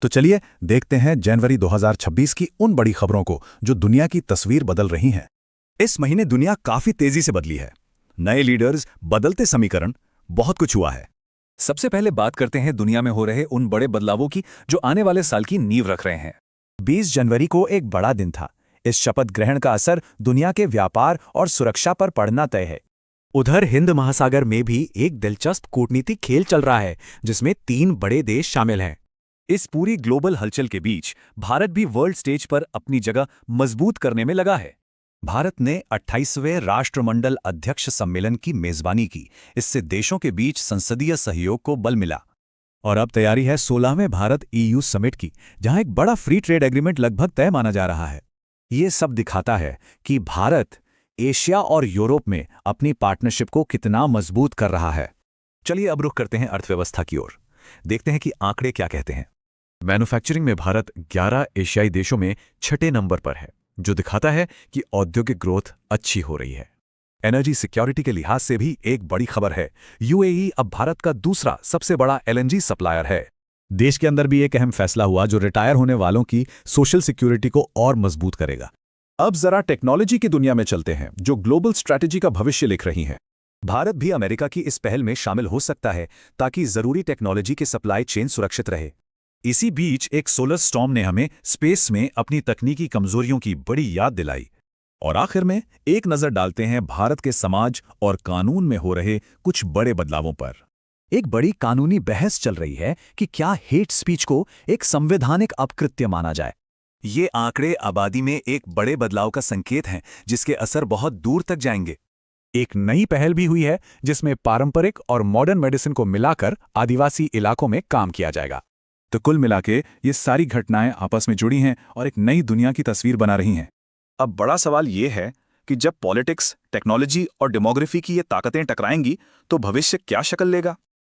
तो चलिए देखते हैं जनवरी 2026 की उन बड़ी खबरों को जो दुनिया की तस्वीर बदल रही हैं। इस महीने दुनिया काफी तेजी से बदली है। नए लीडर्स, बदलते समीकरण, बहुत कुछ हुआ है। सबसे पहले बात करते हैं दुनिया में हो रहे उन बड़े बदलावों की जो आने वाले साल की नींव रख रहे हैं। 20 जनवरी को एक बड़ा दिन था। इस शपथ ग्रहण का असर दुनिया के व्यापार और सुरक्षा पर पड़ना तय है। उधर हिंद महासागर में भी एक दिलचस्प कूटनीतिक खेल चल रहा है जिसमें 3 बड़े देश शामिल हैं। इस पूरी ग्लोबल हलचल के बीच भारत भी वर्ल्ड स्टेज पर अपनी जगह मजबूत करने में लगा है। भारत ने 28वें राष्ट्रमंडल अध्यक्ष सम्मेलन की मेजबानी की। इससे देशों के बीच संसदीय सहयोग को बल मिला। और अब तैयारी है 16वें भारत EU समिट की, जहां एक बड़ा फ्री ट्रेड एग्रीमेंट लगभग तय माना जा रहा है। ये सब दिखाता है कि भारत एशिया और यूरोप में अपनी पार्टनरशिप को कितना मजबूत कर रहा है। चलिए अब रुख करते हैं अर्थव्यवस्था की ओर। देखते हैं कि आंकड़े क्या कहते हैं। मैन्युफैक्चरिंग में भारत 11 एशियाई देशों में 6ठे नंबर पर है, जो दिखाता है कि औद्योगिक ग्रोथ अच्छी हो रही है। एनर्जी सिक्योरिटी के लिहाज से भी एक बड़ी खबर है। UAE अब भारत का दूसरा सबसे बड़ा LNG सप्लायर है। देश के अंदर भी एक अहम फैसला हुआ जो रिटायर होने वालों की सोशल सिक्योरिटी को और मजबूत करेगा। अब जरा टेक्नोलॉजी की दुनिया में चलते हैं, जो ग्लोबल स्ट्रैटेजी का भविष्य लिख रही है। भारत भी अमेरिका की इस पहल में शामिल हो सकता है ताकि जरूरी टेक्नोलॉजी के सप्लाई चेन सुरक्षित रहे। इसी बीच एक सोलर स्टॉर्म ने हमें स्पेस में अपनी तकनीकी कमजोरियों की बड़ी याद दिलाई। और आखिर में एक नजर डालते हैं भारत के समाज और कानून में हो रहे कुछ बड़े बदलावों पर। एक बड़ी कानूनी बहस चल रही है कि क्या हेट स्पीच को एक संवैधानिक अपकृत्य माना जाए। ये आंकड़े आबादी में एक बड़े बदलाव का संकेत हैं, जिसके असर बहुत दूर तक जाएंगे। एक नई पहल भी हुई है जिसमें पारंपरिक और मॉडर्न मेडिसिन को मिलाकर आदिवासी इलाकों में काम किया जाएगा। तो कुल मिलाके ये सारी घटनाएं आपस में जुड़ी हैं और एक नई दुनिया की तस्वीर बना रही हैं। अब बड़ा सवाल ये है कि जब पॉलिटिक्स, टेक्नोलॉजी और डेमोग्राफी की ये ताकतें टकराएंगी तो भविष्य क्या शक्ल लेगा।